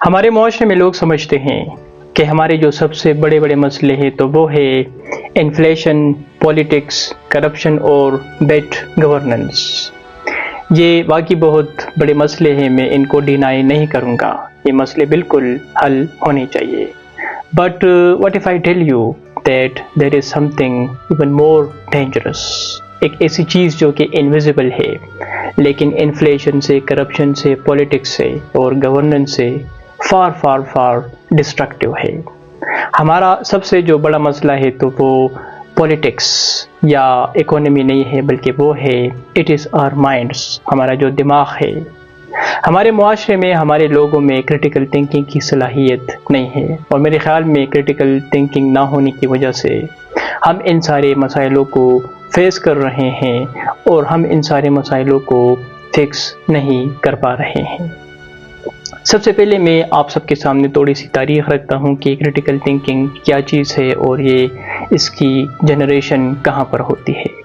ہمارے معاشرے میں لوگ سمجھتے ہیں کہ ہمارے جو سب سے بڑے بڑے مسئلے ہیں تو وہ ہے انفلیشن، پولیٹکس، کرپشن اور بیڈ گورننس۔ یہ واقعی بہت بڑے مسئلے ہیں، میں ان کو ڈینائی نہیں کروں گا، یہ مسئلے بالکل حل ہونے چاہیے۔ But what if I tell you that there is something even more dangerous؟ ایک ایسی چیز جو کہ انویزیبل ہے لیکن انفلیشن سے، کرپشن سے، پولیٹکس سے اور گورننس سے فار فار فار ڈسٹرکٹیو ہے۔ ہمارا سب سے جو بڑا مسئلہ ہے تو وہ پولیٹکس یا اکانومی نہیں ہے، بلکہ وہ ہے اٹ از our minds، ہمارا جو دماغ ہے۔ ہمارے معاشرے میں، ہمارے لوگوں میں کریٹیکل تھنکنگ کی صلاحیت نہیں ہے، اور میرے خیال میں کریٹیکل تھنکنگ نہ ہونے کی وجہ سے ہم ان سارے مسائلوں کو فیس کر رہے ہیں اور ہم ان سارے مسائلوں کو فکس نہیں کر پا رہے ہیں۔ سب سے پہلے میں آپ سب کے سامنے تھوڑی سی تاریخ رکھتا ہوں کہ کریٹیکل تھنکنگ کیا چیز ہے اور اس کی جنریشن کہاں پر ہوتی ہے۔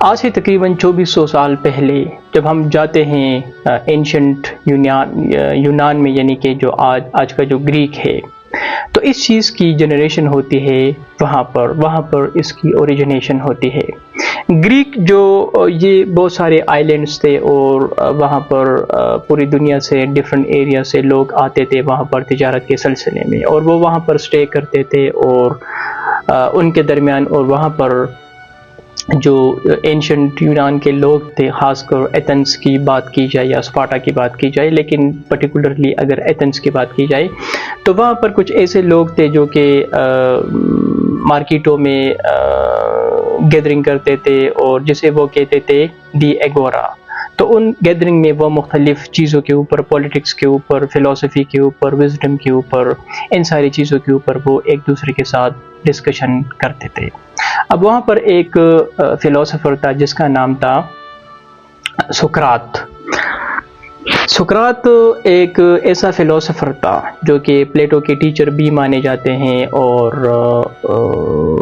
آج سے تقریباً 2400 سال پہلے جب ہم جاتے ہیں اینشنٹ یونان میں، یعنی کہ جو آج کا جو گریک ہے، تو اس چیز کی جنریشن ہوتی ہے وہاں پر اس کی اوریجنیشن ہوتی ہے۔ گریک جو یہ بہت سارے آئیلینڈز تھے اور وہاں پر پوری دنیا سے ڈیفرنٹ ایریا سے لوگ آتے تھے وہاں پر تجارت کے سلسلے میں، اور وہ وہاں پر سٹے کرتے تھے، اور ان کے درمیان اور وہاں پر جو اینشنٹ یونان کے لوگ تھے، خاص کر ایتھنز کی بات کی جائے یا اسپارٹا کی بات کی جائے، لیکن پرٹیکولرلی اگر ایتھنز کی بات کی جائے تو وہاں پر کچھ ایسے لوگ تھے جو کہ مارکیٹوں میں گیدرنگ کرتے تھے، اور جسے وہ کہتے تھے دی ایگورا۔ تو ان گیدرنگ میں وہ مختلف چیزوں کے اوپر، پولیٹکس کے اوپر، فلسفی کے اوپر، وزڈم کے اوپر، ان ساری چیزوں کے اوپر وہ ایک دوسرے کے ساتھ ڈسکشن کرتے تھے۔ اب وہاں پر ایک فلسفر تھا جس کا نام تھا سقراط۔ سقراط ایک ایسا فلسفر تھا جو کہ پلیٹو کے ٹیچر بھی مانے جاتے ہیں، اور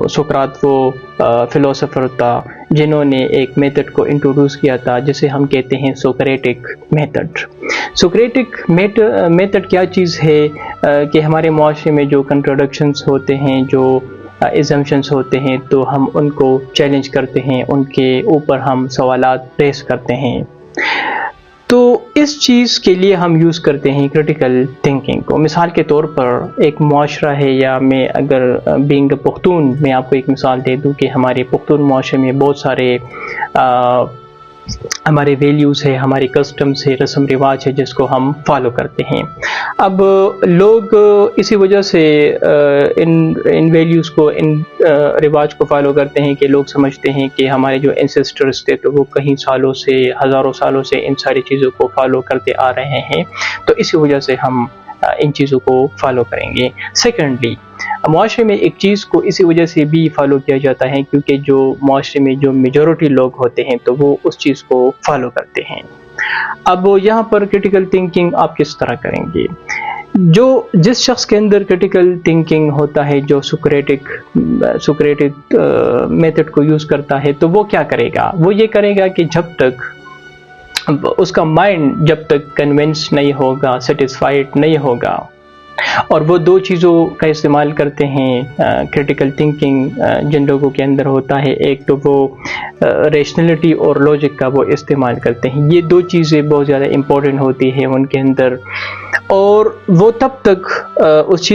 سقراط وہ فلسفر تھا جنہوں نے ایک میتھڈ کو انٹروڈیوس کیا تھا جسے ہم کہتے ہیں سوکریٹک میتھڈ۔ سوکریٹک میتھڈ کیا چیز ہے کہ ہمارے معاشرے میں جو کنٹراڈکشنز ہوتے ہیں، جو ایزمپشنز ہوتے ہیں، تو ہم ان کو چیلنج کرتے ہیں، ان کے اوپر ہم سوالات ریز کرتے ہیں۔ تو اس چیز کے لیے ہم یوز کرتے ہیں کریٹیکل تھنکنگ کو۔ مثال کے طور پر ایک معاشرہ ہے، یا میں اگر بینگ پختون میں آپ کو ایک مثال دے دوں کہ ہمارے پختون معاشرے میں بہت سارے ہمارے ویلیوز ہے، ہمارے کسٹمز ہے، رسم رواج ہے جس کو ہم فالو کرتے ہیں۔ اب لوگ اسی وجہ سے ان ویلیوز کو، ان رواج کو فالو کرتے ہیں کہ لوگ سمجھتے ہیں کہ ہمارے جو اینسسٹرز تھے تو وہ کئی سالوں سے، ہزاروں سالوں سے ان ساری چیزوں کو فالو کرتے آ رہے ہیں، تو اسی وجہ سے ہم ان چیزوں کو فالو کریں گے۔ سیکنڈلی، معاشرے میں ایک چیز کو اسی وجہ سے بھی فالو کیا جاتا ہے کیونکہ جو معاشرے میں جو میجورٹی لوگ ہوتے ہیں تو وہ اس چیز کو فالو کرتے ہیں۔ اب یہاں پر کریٹیکل تھنکنگ آپ کس طرح کریں گے؟ جس شخص کے اندر کریٹیکل تھنکنگ ہوتا ہے، جو سوکریٹک میتھڈ کو یوز کرتا ہے، تو وہ کیا کرے گا؟ وہ یہ کرے گا کہ جب تک اس کا مائنڈ جب تک کنونس نہیں ہوگا، سیٹسفائیڈ نہیں ہوگا، اور وہ دو چیزوں کا استعمال کرتے ہیں کریٹیکل تھنکنگ جن لوگوں کے اندر ہوتا ہے، ایک تو وہ ریشنلٹی اور لاجک کا وہ استعمال کرتے ہیں۔ یہ دو چیزیں بہت زیادہ امپورٹنٹ ہوتی ہیں ان کے اندر، اور وہ تب تک اس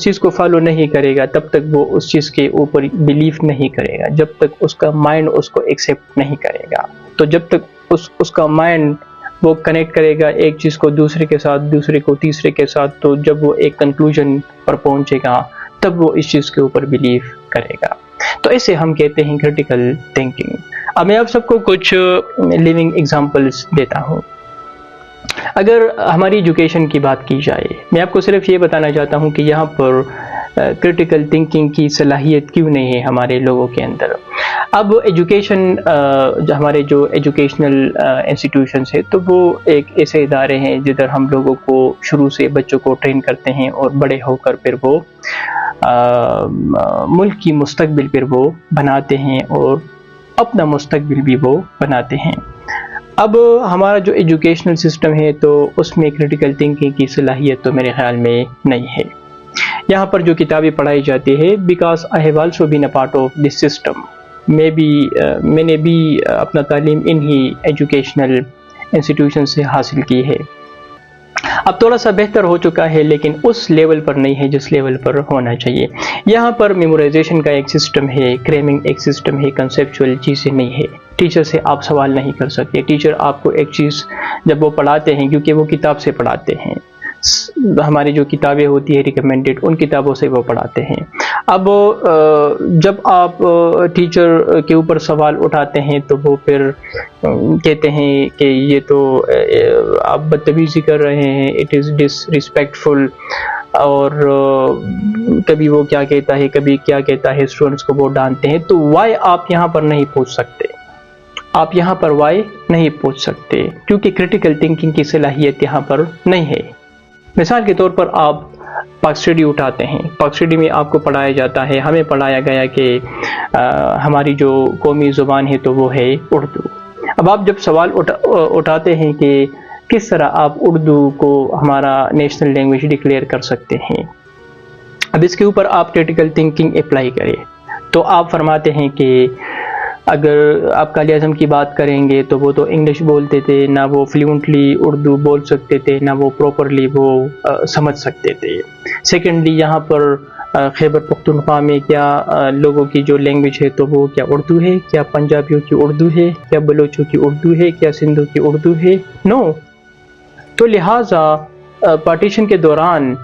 چیز کو فالو نہیں کرے گا، تب تک وہ اس چیز کے اوپر بلیف نہیں کرے گا، جب تک اس کا مائنڈ اس کو ایکسیپٹ نہیں کرے گا۔ تو جب تک اس کا مائنڈ وہ کنیکٹ کرے گا ایک چیز کو دوسرے کے ساتھ، دوسرے کو تیسرے کے ساتھ، تو جب وہ ایک کنکلوژن پر پہنچے گا تب وہ اس چیز کے اوپر بلیو کرے گا۔ تو اسے ہم کہتے ہیں کریٹیکل تھنکنگ۔ اب میں آپ سب کو کچھ لیونگ ایگزامپلس دیتا ہوں۔ اگر ہماری ایجوکیشن کی بات کی جائے، میں آپ کو صرف یہ بتانا چاہتا ہوں کہ یہاں پر کریٹیکل تھنکنگ کی صلاحیت کیوں نہیں ہے ہمارے لوگوں کے اندر۔ اب ایجوکیشن، ہمارے جو ایجوکیشنل انسٹیٹیوشنس ہیں تو وہ ایک ایسے ادارے ہیں جدھر ہم لوگوں کو شروع سے بچوں کو ٹرین کرتے ہیں، اور بڑے ہو کر پھر وہ ملک کی مستقبل پھر وہ بناتے ہیں، اور اپنا مستقبل بھی وہ بناتے ہیں۔ اب ہمارا جو ایجوکیشنل سسٹم ہے تو اس میں کریٹیکل تھنکنگ کی صلاحیت تو میرے خیال میں نہیں ہے. یہاں پر جو کتابیں پڑھائی جاتی ہے because I have also been a part of this system, میں نے بھی اپنا تعلیم انہی ایجوکیشنل انسٹیٹیوشن سے حاصل کی ہے. اب تھوڑا سا بہتر ہو چکا ہے لیکن اس لیول پر نہیں ہے جس لیول پر ہونا چاہیے. یہاں پر میمورائزیشن کا ایک سسٹم ہے، کریمنگ ایک سسٹم ہے، کنسیپچول چیزیں نہیں ہے. ٹیچر سے آپ سوال نہیں کر سکتے. ٹیچر آپ کو ایک چیز جب وہ پڑھاتے ہیں، کیونکہ وہ کتاب سے پڑھاتے ہیں، ہماری جو کتابیں ہوتی ہیں ریکمینڈیڈ ان کتابوں سے وہ پڑھاتے ہیں. اب جب آپ ٹیچر کے اوپر سوال اٹھاتے ہیں تو وہ پھر کہتے ہیں کہ یہ تو آپ بدتمیزی کر رہے ہیں، اٹ از ڈس ریسپیکٹفل، اور کبھی وہ کیا کہتا ہے کبھی کیا کہتا ہے، اسٹوڈنٹس کو وہ ڈانٹتے ہیں. تو وائی آپ یہاں پر نہیں پوچھ سکتے، آپ یہاں پر وائی نہیں پوچھ سکتے کیونکہ کریٹیکل تھنکنگ کی صلاحیت یہاں پر نہیں ہے. مثال کے طور پر آپ پاک اسٹڈی اٹھاتے ہیں. پاک اسٹڈی میں آپ کو پڑھایا جاتا ہے، ہمیں پڑھایا گیا کہ ہماری جو قومی زبان ہے تو وہ ہے اردو. اب آپ جب سوال اٹھاتے ہیں کہ کس طرح آپ اردو کو ہمارا نیشنل لینگویج ڈکلیئر کر سکتے ہیں، اب اس کے اوپر آپ کریٹیکل تھنکنگ اپلائی کریں تو آپ فرماتے ہیں کہ اگر آپ قائد اعظم کی بات کریں گے تو وہ تو انگلش بولتے تھے، نہ وہ فلوئنٹلی اردو بول سکتے تھے، نہ وہ پراپرلی وہ سمجھ سکتے تھے. سیکنڈلی یہاں پر خیبر پختونخوا میں کیا لوگوں کی جو لینگویج ہے تو وہ کیا اردو ہے؟ کیا پنجابیوں کی اردو ہے؟ کیا بلوچوں کی اردو ہے؟ کیا سندھوں کی اردو ہے؟ نو. تو لہٰذا پارٹیشن کے دوران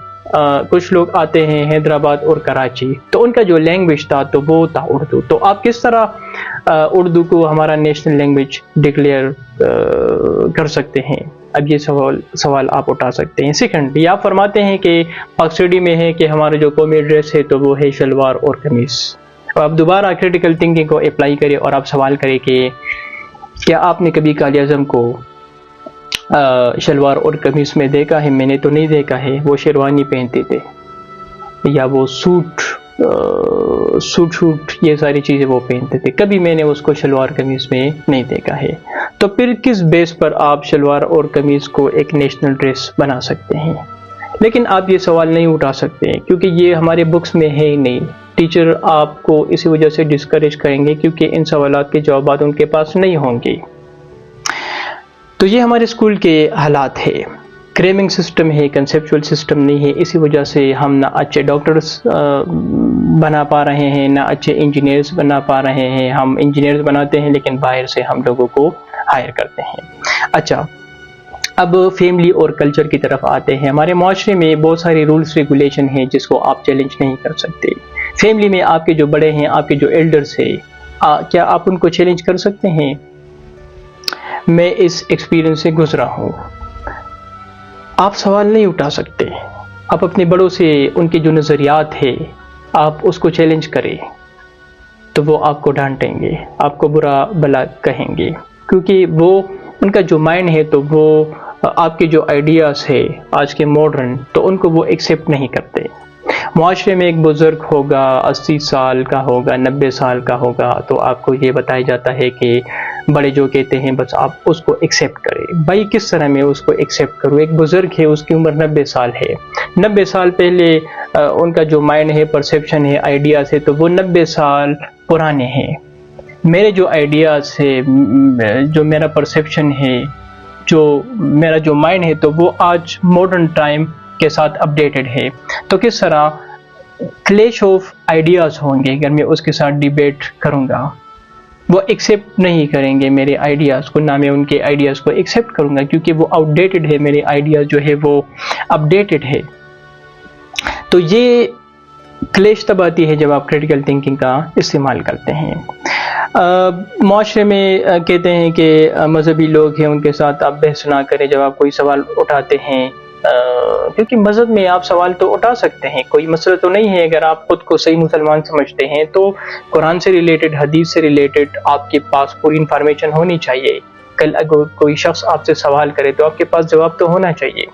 کچھ لوگ آتے ہیں حیدرآباد اور کراچی، تو ان کا جو لینگویج تھا تو وہ تھا اردو. تو آپ کس طرح اردو کو ہمارا نیشنل لینگویج ڈکلیئر کر سکتے ہیں؟ اب یہ سوال آپ اٹھا سکتے ہیں. سیکنڈلی آپ فرماتے ہیں کہ پاک اسٹڈی میں ہے کہ ہمارا جو قومی ڈریس ہے تو وہ ہے شلوار اور قمیص. اور آپ دوبارہ کریٹیکل تھنکنگ کو اپلائی کریں اور آپ سوال کریں کہ کیا آپ نے کبھی قائد اعظم کو شلوار اور قمیص میں دیکھا ہے؟ میں نے تو نہیں دیکھا ہے. وہ شیروانی پہنتے تھے یا وہ سوٹ یہ ساری چیزیں وہ پہنتے تھے، کبھی میں نے اس کو شلوار قمیص میں نہیں دیکھا ہے. تو پھر کس بیس پر آپ شلوار اور قمیص کو ایک نیشنل ڈریس بنا سکتے ہیں؟ لیکن آپ یہ سوال نہیں اٹھا سکتے کیونکہ یہ ہمارے بکس میں ہے ہی نہیں. ٹیچر آپ کو اسی وجہ سے ڈسکریج کریں گے کیونکہ ان سوالات کے جوابات ان کے پاس نہیں ہوں گے. تو یہ ہمارے اسکول کے حالات ہے. کریمنگ سسٹم ہے، کنسیپچول سسٹم نہیں ہے. اسی وجہ سے ہم نہ اچھے ڈاکٹرز بنا پا رہے ہیں، نہ اچھے انجینئرز بنا پا رہے ہیں. ہم انجینئرز بناتے ہیں لیکن باہر سے ہم لوگوں کو ہائر کرتے ہیں. اچھا، اب فیملی اور کلچر کی طرف آتے ہیں. ہمارے معاشرے میں بہت سارے رولز ریگولیشن ہیں جس کو آپ چیلنج نہیں کر سکتے. فیملی میں آپ کے جو بڑے ہیں، آپ کے جو ایلڈرز ہیں، کیا آپ ان کو چیلنج کر سکتے ہیں؟ میں اس ایکسپیرینس سے گزرا ہوں. آپ سوال نہیں اٹھا سکتے. آپ اپنے بڑوں سے ان کے جو نظریات ہے آپ اس کو چیلنج کریں تو وہ آپ کو ڈانٹیں گے، آپ کو برا بھلا کہیں گے کیونکہ وہ ان کا جو مائنڈ ہے تو وہ آپ کے جو آئیڈیاز ہے آج کے ماڈرن تو ان کو وہ ایکسیپٹ نہیں کرتے. معاشرے میں ایک بزرگ ہوگا، 80 سال کا ہوگا، 90 سال کا ہوگا، تو آپ کو یہ بتایا جاتا ہے کہ بڑے جو کہتے ہیں بس آپ اس کو ایکسیپٹ کریں. بھائی کس طرح میں اس کو ایکسیپٹ کروں؟ ایک بزرگ ہے، اس کی عمر 90 سال ہے. 90 سال پہلے ان کا جو مائنڈ ہے، پرسیپشن ہے، آئیڈیاز ہے تو وہ 90 سال پرانے ہیں. میرے جو آئیڈیاز ہے، جو میرا پرسیپشن ہے، جو میرا جو مائنڈ ہے تو وہ آج ماڈرن ٹائم کے ساتھ اپڈیٹڈ ہے. تو کس طرح کلیش آف آئیڈیاز ہوں گے اگر میں اس کے ساتھ ڈیبیٹ کروں گا. وہ ایکسیپٹ نہیں کریں گے میرے آئیڈیاز کو، نہ میں ان کے آئیڈیاز کو ایکسیپٹ کروں گا کیونکہ وہ آؤٹ ڈیٹڈ ہے، میرے آئیڈیاز جو ہے وہ اپڈیٹڈ ہے. تو یہ کلیش تب آتی ہے جب آپ کریٹیکل تھنکنگ کا استعمال کرتے ہیں. معاشرے میں کہتے ہیں کہ مذہبی لوگ ہیں ان کے ساتھ آپ بحث نہ کریں جب آپ کوئی سوال اٹھاتے ہیں، کیونکہ مذہب میں آپ سوال تو اٹھا سکتے ہیں، کوئی مسئلہ تو نہیں ہے. اگر آپ خود کو صحیح مسلمان سمجھتے ہیں تو قرآن سے ریلیٹڈ، حدیث سے ریلیٹڈ آپ کے پاس پوری انفارمیشن ہونی چاہیے. کل اگر کوئی شخص آپ سے سوال کرے تو آپ کے پاس جواب تو ہونا چاہیے.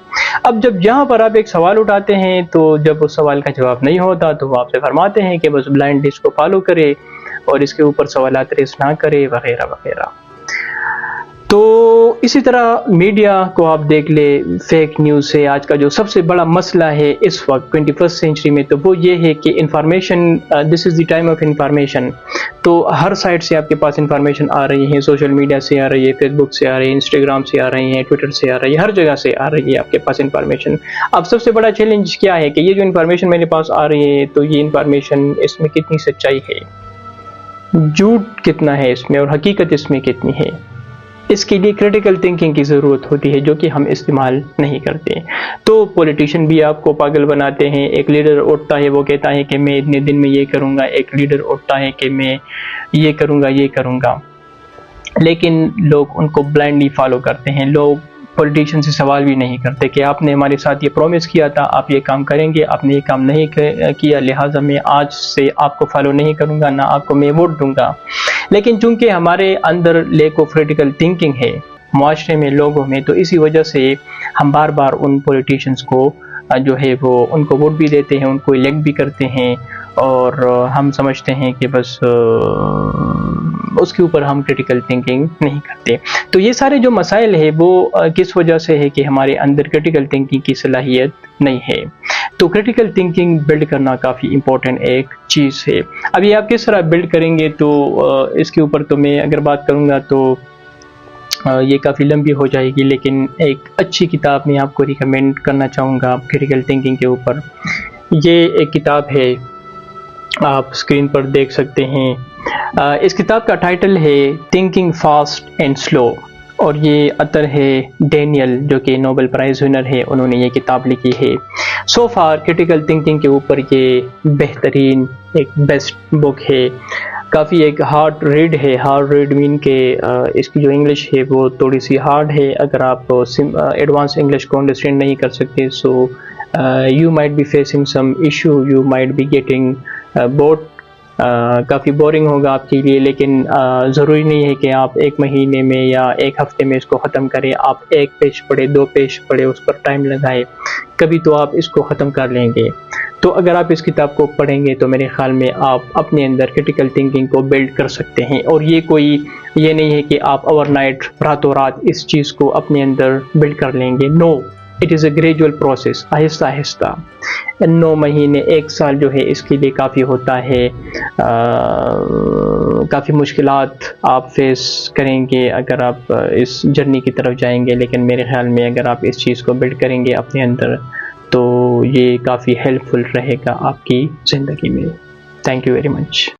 اب جب یہاں پر آپ ایک سوال اٹھاتے ہیں تو جب اس سوال کا جواب نہیں ہوتا تو وہ آپ سے فرماتے ہیں کہ بس بلائنڈلی اس کو فالو کرے اور اس کے اوپر سوالات ریز نہ کرے وغیرہ وغیرہ. تو اسی طرح میڈیا کو آپ دیکھ لیں، فیک نیوز ہے آج کا جو سب سے بڑا مسئلہ ہے اس وقت 21st سینچری میں، تو وہ یہ ہے کہ information, this is the time of information. تو ہر سائٹ سے آپ کے پاس انفارمیشن آ رہی ہے، سوشل میڈیا سے آ رہی ہے، فیس بک سے آ رہی ہے، انسٹاگرام سے آ رہی ہے، ٹویٹر سے آ رہی ہے، ہر جگہ سے آ رہی ہے آپ کے پاس انفارمیشن. اب سب سے بڑا چیلنج کیا ہے کہ یہ جو انفارمیشن میرے پاس آ رہی ہے تو یہ انفارمیشن اس میں کتنی سچائی ہے، جھوٹ کتنا ہے اس میں، اور حقیقت اس میں کتنی ہے. اس کے لیے کریٹیکل تھنکنگ کی ضرورت ہوتی ہے جو کہ ہم استعمال نہیں کرتے. تو پولیٹیشین بھی آپ کو پاگل بناتے ہیں. ایک لیڈر اٹھتا ہے، وہ کہتا ہے کہ میں اتنے دن میں یہ کروں گا، ایک لیڈر اٹھتا ہے کہ میں یہ کروں گا، لیکن لوگ ان کو بلائنڈلی فالو کرتے ہیں. لوگ پولیٹیشین سے سوال بھی نہیں کرتے کہ آپ نے ہمارے ساتھ یہ پرومس کیا تھا، آپ یہ کام کریں گے، آپ نے یہ کام نہیں کیا، لہٰذا میں آج سے آپ کو فالو نہیں کروں گا، نہ آپ کو میں ووٹ دوں گا. لیکن چونکہ ہمارے اندر لیک آف کریٹیکل تھنکنگ ہے معاشرے میں، لوگوں میں، تو اسی وجہ سے ہم بار بار ان پولیٹیشینز کو جو ہے وہ ان کو ووٹ بھی دیتے ہیں، ان کو الیکٹ بھی کرتے ہیں، اور ہم سمجھتے ہیں کہ بس اس کے اوپر ہم کریٹیکل تھنکنگ نہیں کرتے. تو یہ سارے جو مسائل ہیں وہ کس وجہ سے ہے کہ ہمارے اندر کریٹیکل تھنکنگ کی صلاحیت نہیں ہے. تو کریٹیکل تھنکنگ بلڈ کرنا کافی امپورٹنٹ ایک چیز ہے. اب یہ آپ کس طرح بلڈ کریں گے تو اس کے اوپر تو میں اگر بات کروں گا تو یہ کافی لمبی ہو جائے گی، لیکن ایک اچھی کتاب میں آپ کو ریکمینڈ کرنا چاہوں گا کریٹیکل تھنکنگ کے اوپر. یہ ایک کتاب ہے، آپ اسکرین پر دیکھ سکتے ہیں. اس کتاب کا ٹائٹل ہے تھنکنگ فاسٹ اینڈ سلو، اور یہ اطر ہے ڈینیل جو کہ نوبل پرائز ونر ہے، انہوں نے یہ کتاب لکھی ہے. سو فار کریٹیکل تھنکنگ کے اوپر یہ بہترین ایک بیسٹ بک ہے. کافی ایک ہارڈ ریڈ ہے. ہارڈ ریڈ مین کہ اس کی جو انگلش ہے وہ تھوڑی سی ہارڈ ہے. اگر آپ ایڈوانس انگلش کو انڈرسٹینڈ نہیں کر سکتے سو you might be facing some issue, you might be getting bored. Coffee boring ہوگا آپ کے لیے، لیکن ضروری نہیں ہے کہ آپ ایک مہینے میں یا ایک ہفتے میں اس کو ختم کریں. آپ ایک پیج پڑھے، 2 پیج پڑھے، اس پر ٹائم لگائے، کبھی تو آپ اس کو ختم کر لیں گے. تو اگر آپ اس کتاب کو پڑھیں گے تو میرے خیال میں آپ اپنے اندر کریٹیکل تھنکنگ کو بلڈ کر سکتے ہیں. اور یہ نہیں ہے کہ آپ اوور نائٹ، راتوں رات اس چیز کو اپنے اندر بلڈ کر لیں گے. No, it is a gradual process, آہستہ آہستہ. 9 مہینے، 1 سال جو ہے اس کے لیے کافی ہوتا ہے. کافی مشکلات آپ فیس کریں گے اگر آپ اس جرنی کی طرف جائیں گے، لیکن میرے خیال میں اگر آپ اس چیز کو بلڈ کریں گے اپنے اندر تو یہ کافی ہیلپ فل رہے گا آپ کی زندگی میں. Thank you very much.